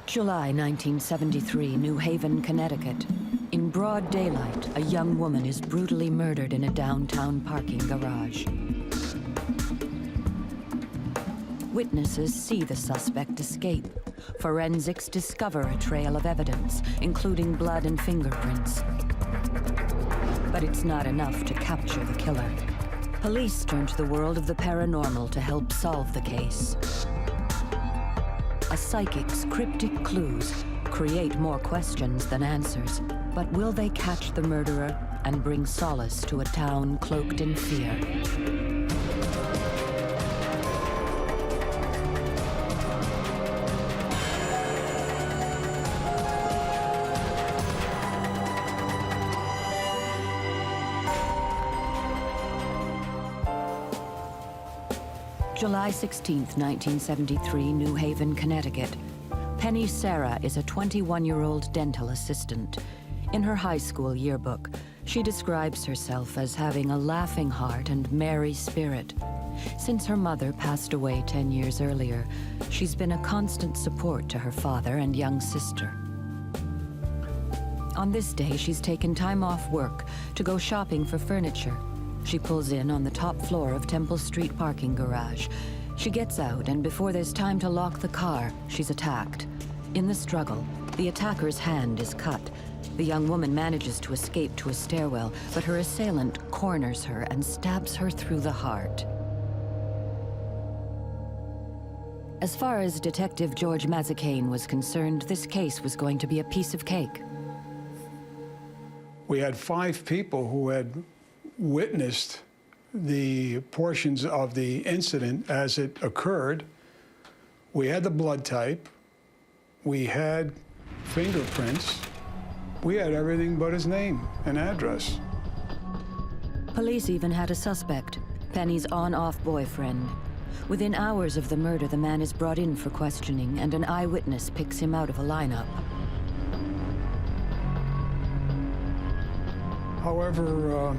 July 1973, New Haven, Connecticut. In broad daylight, a young woman is brutally murdered in a downtown parking garage. Witnesses see the suspect escape. Forensics discover a trail of evidence, including blood and fingerprints. But it's not enough to capture the killer. Police turn to the world of the paranormal to help solve the case. A psychic's cryptic clues create more questions than answers. But will they catch the murderer and bring solace to a town cloaked in fear? July 16th, 1973, New Haven, Connecticut. Penny Sarah is a 21-year-old dental assistant. In her high school yearbook, she describes herself as having a laughing heart and merry spirit. Since her mother passed away 10 years earlier, she's been a constant support to her father and young sister. On this day, she's taken time off work to go shopping for furniture. She pulls in on the top floor of Temple Street parking garage. She gets out, and before there's time to lock the car, she's attacked. In the struggle, the attacker's hand is cut. The young woman manages to escape to a stairwell, but her assailant corners her and stabs her through the heart. As far as Detective George Mazzacane was concerned, this case was going to be a piece of cake. We had 5 people who had witnessed the portions of the incident as it occurred. We had the blood type, we had fingerprints, we had everything but his name and address. Police even had a suspect, Penny's on-off boyfriend. Within hours of the murder, the man is brought in for questioning, and an eyewitness picks him out of a lineup. However,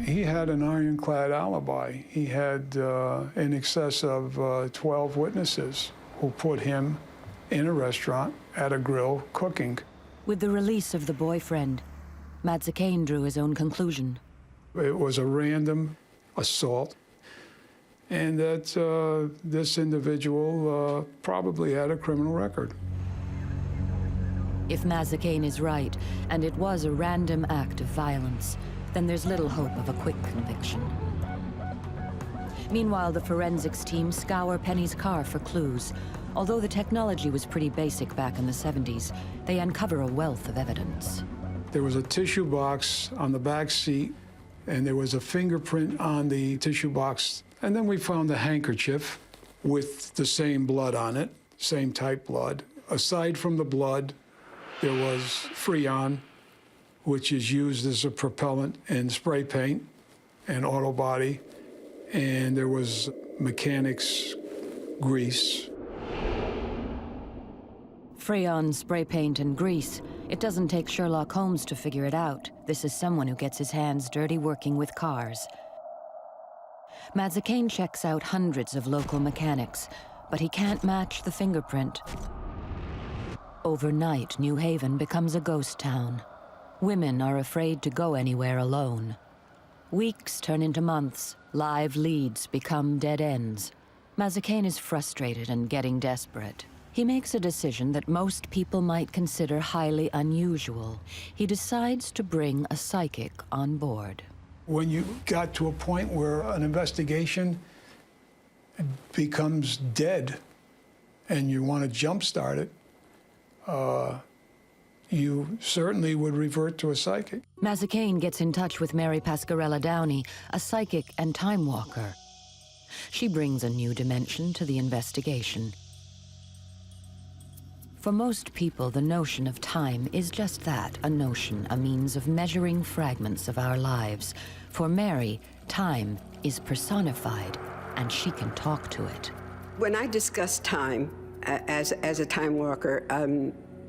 he had an ironclad alibi. He had in excess of 12 witnesses who put him in a restaurant at a grill cooking. With the release of the boyfriend, Mazzacane drew his own conclusion. It was a random assault, and that this individual probably had a criminal record. If Mazzacane is right, and it was a random act of violence, then there's little hope of a quick conviction. Meanwhile, the forensics team scour Penny's car for clues. Although the technology was pretty basic back in the 70s, they uncover a wealth of evidence. There was a tissue box on the back seat, and there was a fingerprint on the tissue box. And then we found a handkerchief with the same blood on it, same type blood. Aside from the blood, there was Freon, which is used as a propellant in spray paint and auto body, and there was mechanics grease. Freon, spray paint, and grease. It doesn't take Sherlock Holmes to figure it out. This is someone who gets his hands dirty working with cars. Mazzacane checks out hundreds of local mechanics, but he can't match the fingerprint. Overnight, New Haven becomes a ghost town. Women are afraid to go anywhere alone. Weeks turn into months. Live leads become dead ends. Mazzacane is frustrated and getting desperate. He makes a decision that most people might consider highly unusual. He decides to bring a psychic on board. When you got to a point where an investigation becomes dead and you want to jumpstart it, you certainly would revert to a psychic. Mazzacane gets in touch with Mary Pascarella Downey, a psychic and time walker. She brings a new dimension to the investigation. For most people, the notion of time is just that, a notion, a means of measuring fragments of our lives. For Mary, time is personified, and she can talk to it. When I discuss time as a time walker,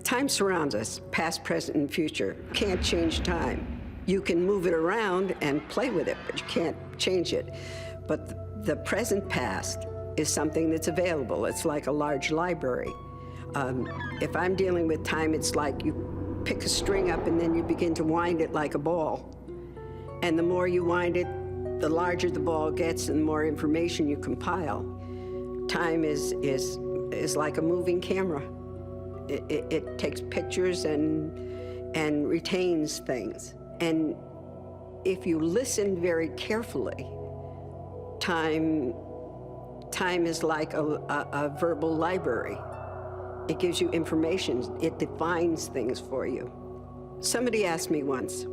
time surrounds us, past, present, and future. You can't change time. You can move it around and play with it, but you can't change it. But the present past is something that's available. It's like a large library. If I'm dealing with time, it's like you pick a string up and then you begin to wind it like a ball. And the more you wind it, the larger the ball gets and the more information you compile. Time is like a moving camera. It takes pictures and retains things. And if you listen very carefully, time is like a verbal library. It gives you information. It defines things for you. Somebody asked me once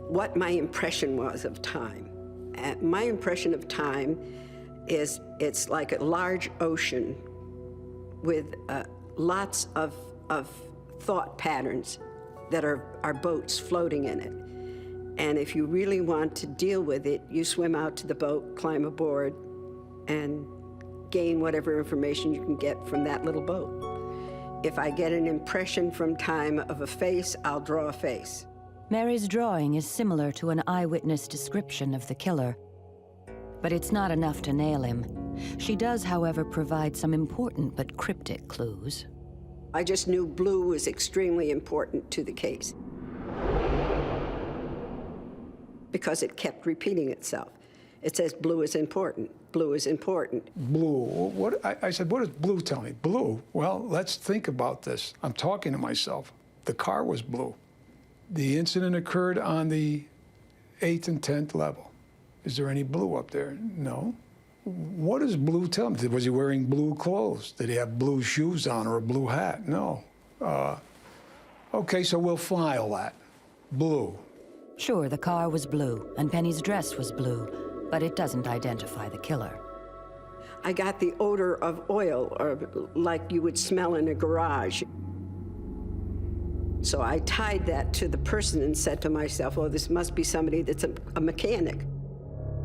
what my impression was of time. And my impression of time is it's like a large ocean with lots of thought patterns that are boats floating in it. And if you really want to deal with it, you swim out to the boat, climb aboard, and gain whatever information you can get from that little boat. If I get an impression from time of a face, I'll draw a face. Mary's drawing is similar to an eyewitness description of the killer, but it's not enough to nail him. She does, however, provide some important but cryptic clues. I just knew blue was extremely important to the case because it kept repeating itself. It says blue is important, blue is important. Blue, I said, what does blue tell me? Blue, well, let's think about this. I'm talking to myself. The car was blue. The incident occurred on the 8th and 10th level. Is there any blue up there? No. What does blue tell me? Was he wearing blue clothes? Did he have blue shoes on or a blue hat? No. Okay, so we'll file that. Blue. Sure, the car was blue, and Penny's dress was blue, but it doesn't identify the killer. I got the odor of oil, or like you would smell in a garage. So I tied that to the person and said to myself, oh, this must be somebody that's a mechanic.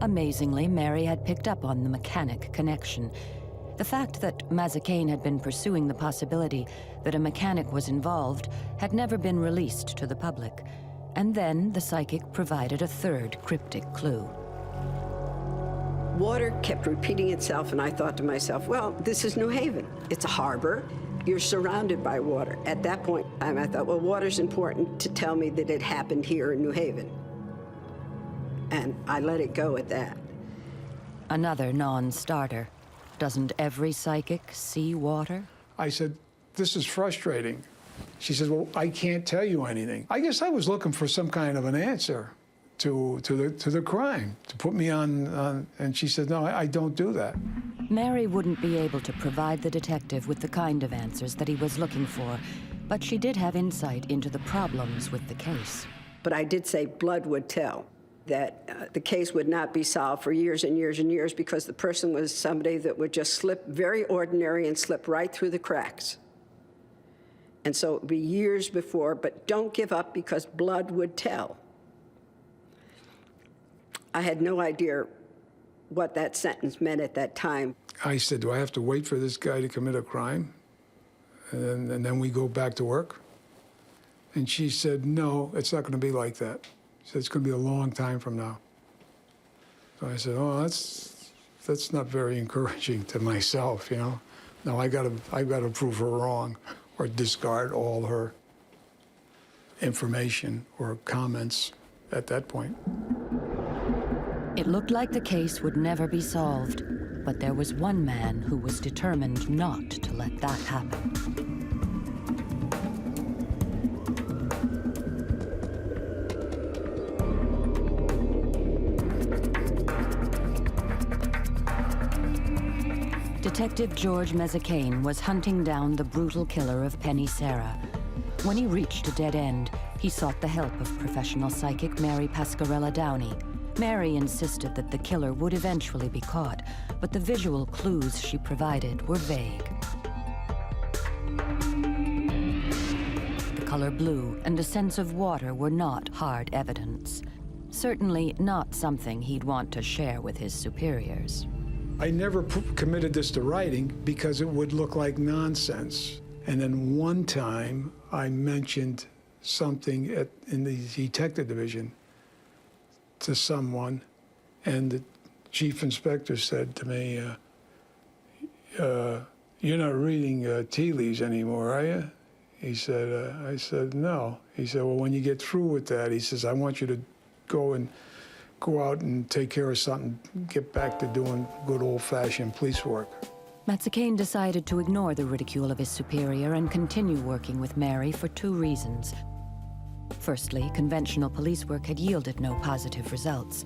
Amazingly, Mary had picked up on the mechanic connection. The fact that Mazzacane had been pursuing the possibility that a mechanic was involved had never been released to the public. And then the psychic provided a third cryptic clue. Water kept repeating itself, and I thought to myself, well, this is New Haven. It's a harbor. You're surrounded by water. At that point, I thought, well, water's important to tell me that it happened here in New Haven. And I let it go at that. Another non-starter. Doesn't every psychic see water? I said, this is frustrating. She says, well, I can't tell you anything. I guess I was looking for some kind of an answer to the crime, to put me on, and she said, no, I don't do that. Mary wouldn't be able to provide the detective with the kind of answers that he was looking for, but she did have insight into the problems with the case. But I did say blood would tell, that the case would not be solved for years and years and years because the person was somebody that would just slip, very ordinary, and slip right through the cracks. And so it would be years before, but don't give up because blood would tell. I had no idea what that sentence meant at that time. I said, do I have to wait for this guy to commit a crime? And then we go back to work? And she said, no, it's not going to be like that. She said, it's going to be a long time from now. So I said, oh, that's not very encouraging to myself, you know? No, I've got to prove her wrong or discard all her information or comments at that point. It looked like the case would never be solved, but there was one man who was determined not to let that happen. Detective George Mazzacane was hunting down the brutal killer of Penny Sarah. When he reached a dead end, he sought the help of professional psychic Mary Pascarella Downey. Mary insisted that the killer would eventually be caught, but the visual clues she provided were vague. The color blue and a sense of water were not hard evidence. Certainly not something he'd want to share with his superiors. I never committed this to writing because it would look like nonsense. And then one time I mentioned something in the detective division to someone, and the chief inspector said to me, "You're not reading tea leaves anymore, are you?" He said, I said, "No." He said, "Well, when you get through with that," he says, "I want you to go out and take care of something, get back to doing good old-fashioned police work." Mazzacane decided to ignore the ridicule of his superior and continue working with Mary for two reasons. Firstly, conventional police work had yielded no positive results.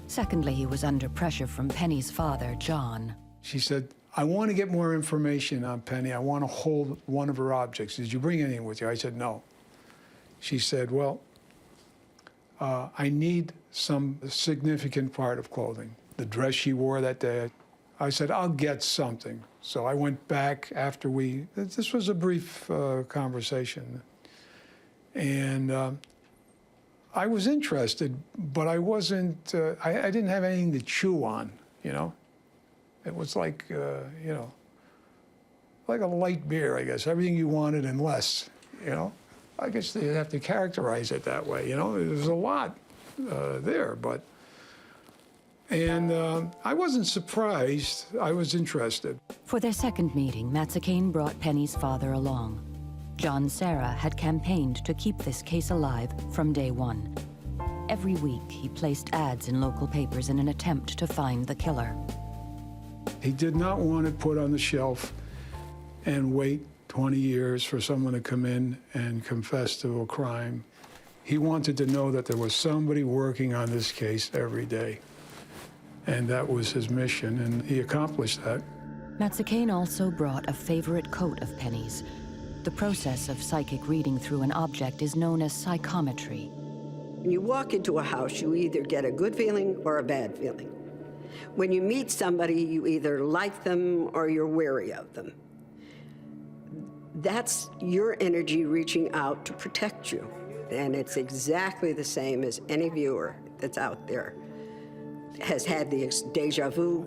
Secondly, he was under pressure from Penny's father, John. She said, "I want to get more information on Penny. I want to hold one of her objects. Did you bring anything with you?" I said, "No." She said, "Well, I need some significant part of clothing. The dress she wore that day." I said, "I'll get something." So I went back after this was a brief conversation. And I was interested, but I wasn't, I didn't have anything to chew on, you know? It was like, you know, like a light beer, I guess. Everything you wanted and less, you know? I guess they'd have to characterize it that way, you know? There's a lot there, but... And I wasn't surprised. I was interested. For their second meeting, Mazzacane brought Penny's father along. John Serra had campaigned to keep this case alive from day one. Every week, he placed ads in local papers in an attempt to find the killer. He did not want it put on the shelf and wait 20 years for someone to come in and confess to a crime. He wanted to know that there was somebody working on this case every day. And that was his mission, and he accomplished that. Mazzacane also brought a favorite coat of Penny's. The process of psychic reading through an object is known as psychometry. When you walk into a house, you either get a good feeling or a bad feeling. When you meet somebody, you either like them or you're wary of them. That's your energy reaching out to protect you. And it's exactly the same as any viewer that's out there has had the deja vu,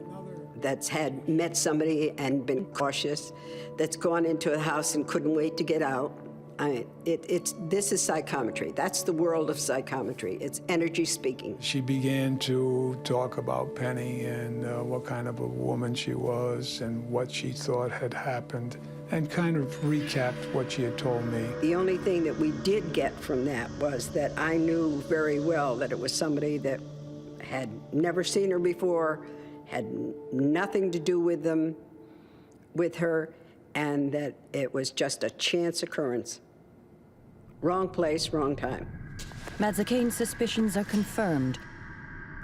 that's met somebody and been cautious, that's gone into a house and couldn't wait to get out. This is psychometry. That's the world of psychometry. It's energy speaking. She began to talk about Penny and what kind of a woman she was and what she thought had happened, and kind of recapped what she had told me. The only thing that we did get from that was that I knew very well that it was somebody that had never seen her before, had nothing to do with her, and that it was just a chance occurrence. Wrong place, wrong time. Mazzacane's suspicions are confirmed.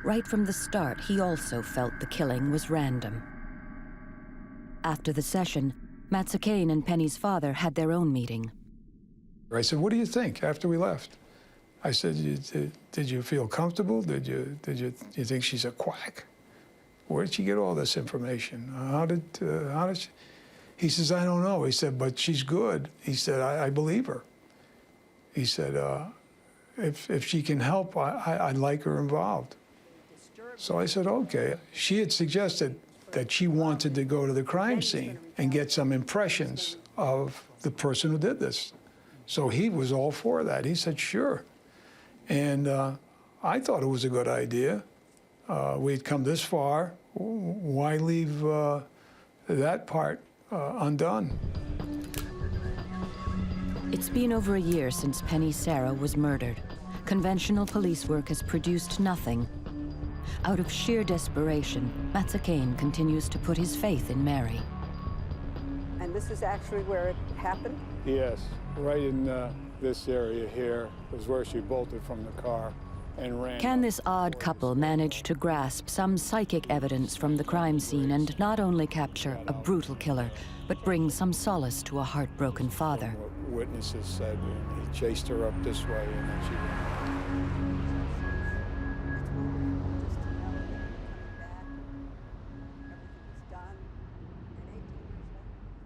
Right from the start, he also felt the killing was random. After the session, Mazzacane and Penny's father had their own meeting. I said, "What do you think?" after we left. I said, did you feel comfortable? Did you think she's a quack? Where did she get all this information? How did she? He says, "I don't know." He said, "But she's good." He said, I believe her. He said, if she can help, I'd like her involved. So I said, okay. She had suggested that she wanted to go to the crime scene and get some impressions of the person who did this. So he was all for that. He said, sure. And I thought it was a good idea. We'd come this far. Why leave that part undone? It's been over a year since Penny Serra was murdered. Conventional police work has produced nothing. Out of sheer desperation, Mazzacane continues to put his faith in Mary. And this is actually where it happened? Yes, right in this area here was where she bolted from the car and ran. Can this odd couple manage to grasp some psychic evidence from the crime scene and not only capture a brutal killer, but bring some solace to a heartbroken father? What witnesses said, he chased her up this way and then she ran.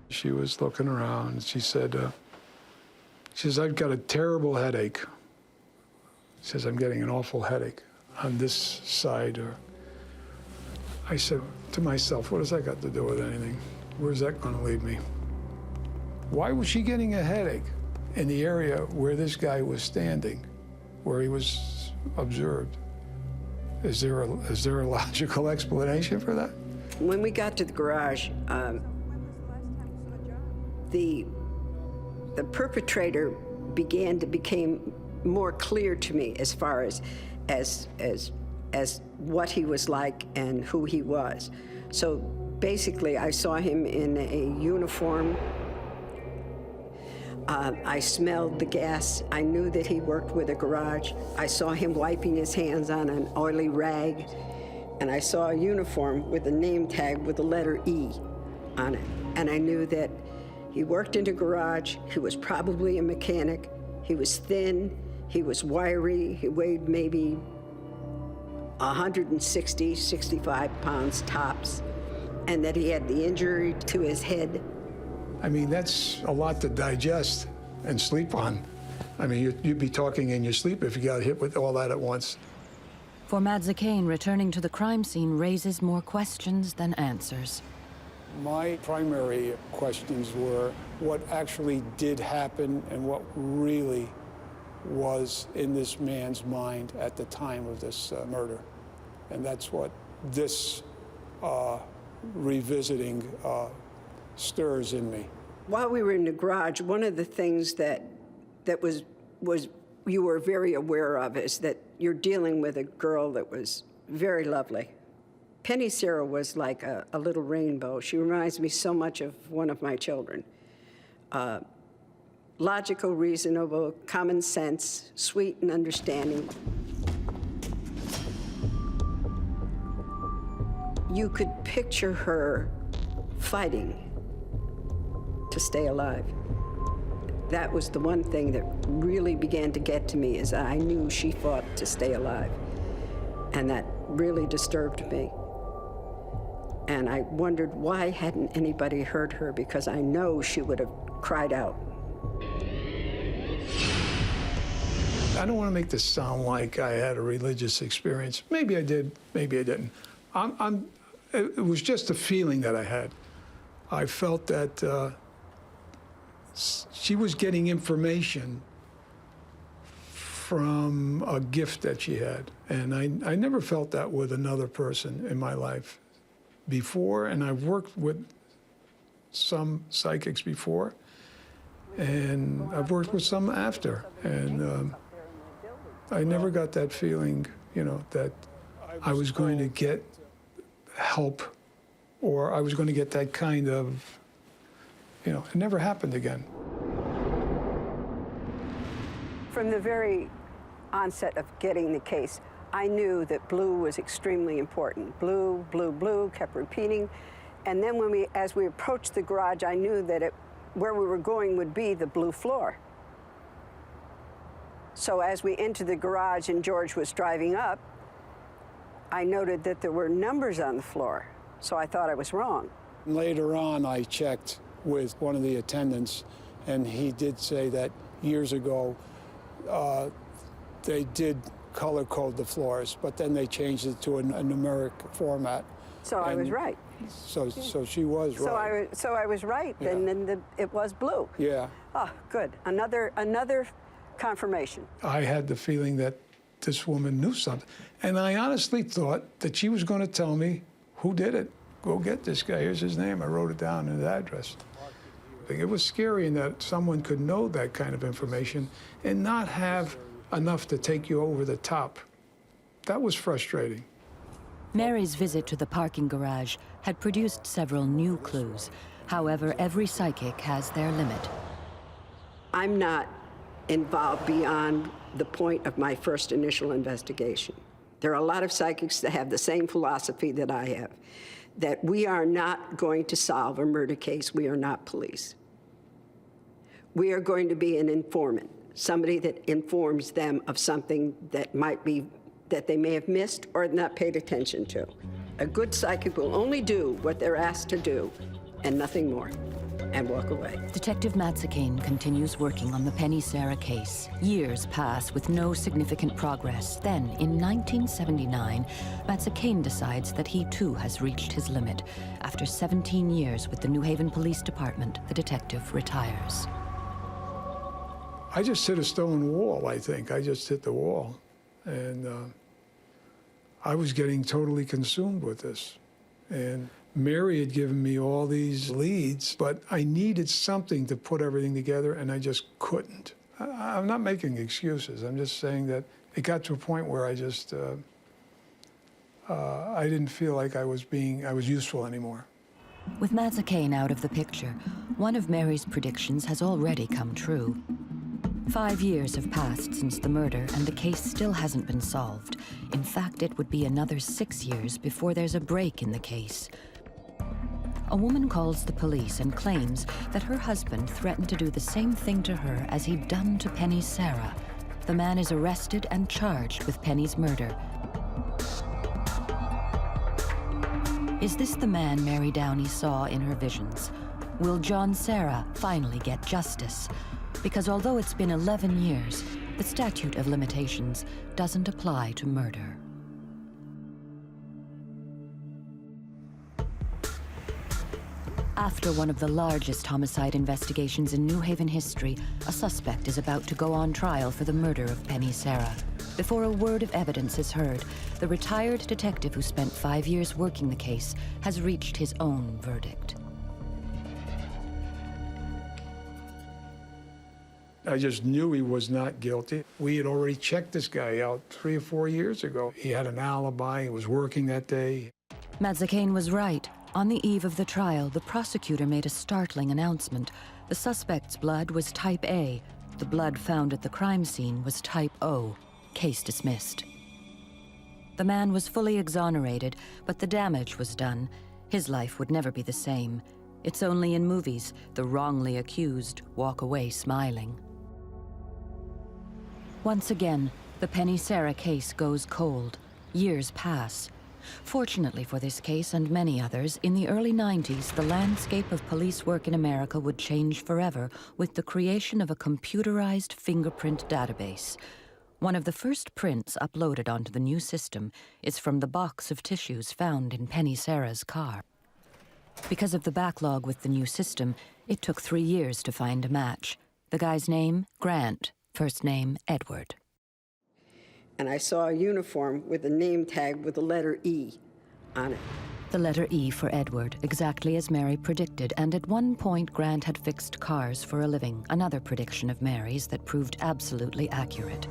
She was looking around. She said, I've got a terrible headache. She says, I'm getting an awful headache on this side. I said to myself, what has that got to do with anything? Where's that going to lead me? Why was she getting a headache in the area where this guy was standing, where he was observed? Is there a logical explanation for that? When we got to the garage, the perpetrator began to become more clear to me as far as what he was like and who he was. So basically, I saw him in a uniform. I smelled the gas. I knew that he worked with a garage. I saw him wiping his hands on an oily rag. And I saw a uniform with a name tag with the letter E on it. And I knew that he worked in a garage. He was probably a mechanic. He was thin. He was wiry. He weighed maybe 160, 65 pounds tops. And that he had the injury to his head. I mean, that's a lot to digest and sleep on. I mean, you'd be talking in your sleep if you got hit with all that at once. For Mazzacane, returning to the crime scene raises more questions than answers. My primary questions were what actually did happen and what really was in this man's mind at the time of this murder. And that's what this revisiting stirs in me. While we were in the garage, one of the things that was you were very aware of is that you're dealing with a girl that was very lovely. Penny Sarah was like a little rainbow. She reminds me so much of one of my children. Logical, reasonable, common sense, sweet and understanding. You could picture her fighting to stay alive. That was the one thing that really began to get to me, is I knew she fought to stay alive. And that really disturbed me. And I wondered why hadn't anybody heard her, because I know she would have cried out. I don't want to make this sound like I had a religious experience. Maybe I did, maybe I didn't. It was just a feeling that I had. I felt that she was getting information from a gift that she had. And I never felt that with another person in my life before. And I've worked with some psychics before, and I've worked with some after. And I never got that feeling, you know, that I was going to get help, or I was going to get that kind of, you know, it never happened again. From the very onset of getting the case, I knew that blue was extremely important. Blue, blue, blue, kept repeating. And then as we approached the garage, I knew that where we were going would be the blue floor. So as we entered the garage and George was driving up, I noted that there were numbers on the floor. So I thought I was wrong. Later on, I checked with one of the attendants, and he did say that years ago, they did color code the floors, but then they changed it to a numeric format. So I was right. So she was right. So I was right, yeah. And then it was blue. Yeah. Oh, good. Another confirmation. I had the feeling that this woman knew something, and I honestly thought that she was going to tell me who did it. Go get this guy. Here's his name. I wrote it down in the address. It was scary in that someone could know that kind of information and not have enough to take you over the top. That was frustrating. Mary's visit to the parking garage had produced several new clues. However, every psychic has their limit. I'm not involved beyond the point of my first initial investigation. There are a lot of psychics that have the same philosophy that I have, that we are not going to solve a murder case. We are not police. We are going to be an informant, somebody that informs them of something that that they may have missed or not paid attention to. A good psychic will only do what they're asked to do and nothing more, and walk away. Detective Mazzacane continues working on the Penny Sarah case. Years pass with no significant progress. Then, in 1979, Mazzacane decides that he too has reached his limit. After 17 years with the New Haven Police Department, the detective retires. I just hit a stone wall, I think. I just hit the wall. And I was getting totally consumed with this. And Mary had given me all these leads, but I needed something to put everything together, and I just couldn't. I'm not making excuses. I'm just saying that it got to a point where I just, I didn't feel like I was useful anymore. With Mazzacane out of the picture, one of Mary's predictions has already come true. 5 years have passed since the murder, and the case still hasn't been solved. In fact, it would be another 6 years before there's a break in the case. A woman calls the police and claims that her husband threatened to do the same thing to her as he'd done to Penny Sarah. The man is arrested and charged with Penny's murder. Is this the man Mary Downey saw in her visions? Will John Sarah finally get justice? Because although it's been 11 years, the statute of limitations doesn't apply to murder. After one of the largest homicide investigations in New Haven history, a suspect is about to go on trial for the murder of Penny Sarah. Before a word of evidence is heard, the retired detective who spent 5 years working the case has reached his own verdict. I just knew he was not guilty. We had already checked this guy out 3 or 4 years ago. He had an alibi, he was working that day. Mazzacane was right. On the eve of the trial, the prosecutor made a startling announcement. The suspect's blood was type A. The blood found at the crime scene was type O. Case dismissed. The man was fully exonerated, but the damage was done. His life would never be the same. It's only in movies the wrongly accused walk away smiling. Once again, the Penny Sarah case goes cold. Years pass. Fortunately for this case and many others, in the early 90s, the landscape of police work in America would change forever with the creation of a computerized fingerprint database. One of the first prints uploaded onto the new system is from the box of tissues found in Penny Sarah's car. Because of the backlog with the new system, it took 3 years to find a match. The guy's name, Grant. First name, Edward. And I saw a uniform with a name tag with the letter E on it. The letter E for Edward, exactly as Mary predicted, and at one point Grant had fixed cars for a living, another prediction of Mary's that proved absolutely accurate.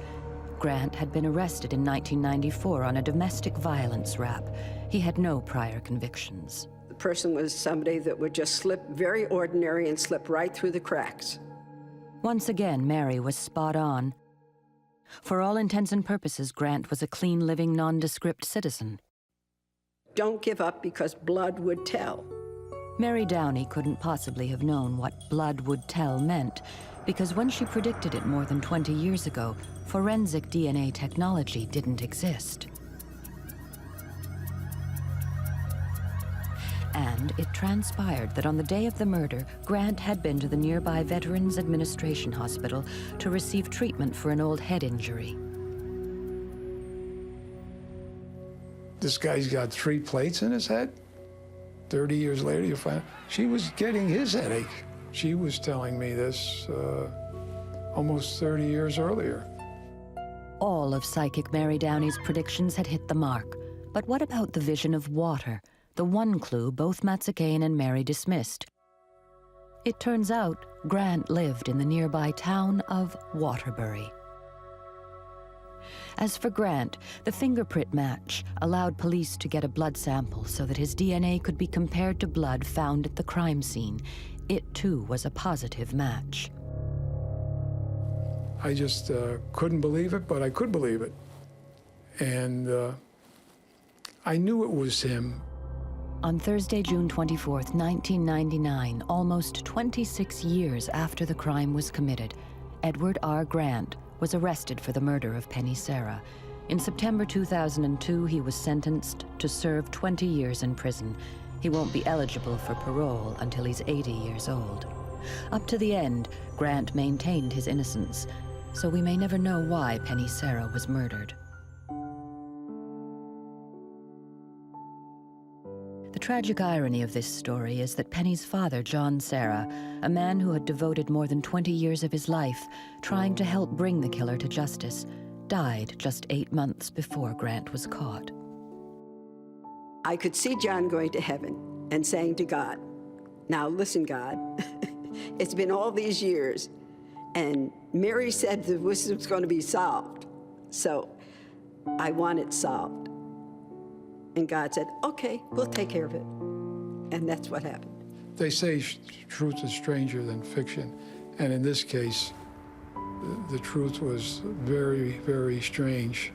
Grant had been arrested in 1994 on a domestic violence rap. He had no prior convictions. The person was somebody that would just slip, very ordinary, and slip right through the cracks. Once again, Mary was spot on. For all intents and purposes, Grant was a clean, living, nondescript citizen. Don't give up because blood would tell. Mary Downey couldn't possibly have known what blood would tell meant, because when she predicted it more than 20 years ago, forensic DNA technology didn't exist. And it transpired that on the day of the murder, Grant had been to the nearby Veterans Administration Hospital to receive treatment for an old head injury. This guy's got 3 plates in his head. 30 years later, you find she was getting his headache. She was telling me this almost 30 years earlier. All of psychic Mary Downey's predictions had hit the mark. But what about the vision of water? The one clue both Mazzacane and Mary dismissed. It turns out Grant lived in the nearby town of Waterbury. As for Grant, the fingerprint match allowed police to get a blood sample so that his DNA could be compared to blood found at the crime scene. It, too, was a positive match. I just couldn't believe it, but I could believe it. And I knew it was him. On Thursday, June 24th, 1999, almost 26 years after the crime was committed, Edward R. Grant was arrested for the murder of Penny Sarah. In September 2002, he was sentenced to serve 20 years in prison. He won't be eligible for parole until he's 80 years old. Up to the end, Grant maintained his innocence, so we may never know why Penny Sarah was murdered. The tragic irony of this story is that Penny's father, John Sarah, a man who had devoted more than 20 years of his life trying to help bring the killer to justice, died just 8 months before Grant was caught. I could see John going to heaven. and saying to God, now listen, God, it's been all these years, and Mary said this was going to be solved, so I want it solved. And God said, okay, we'll take care of it. And that's what happened. They say truth is stranger than fiction, and in this case, the truth was very, very strange.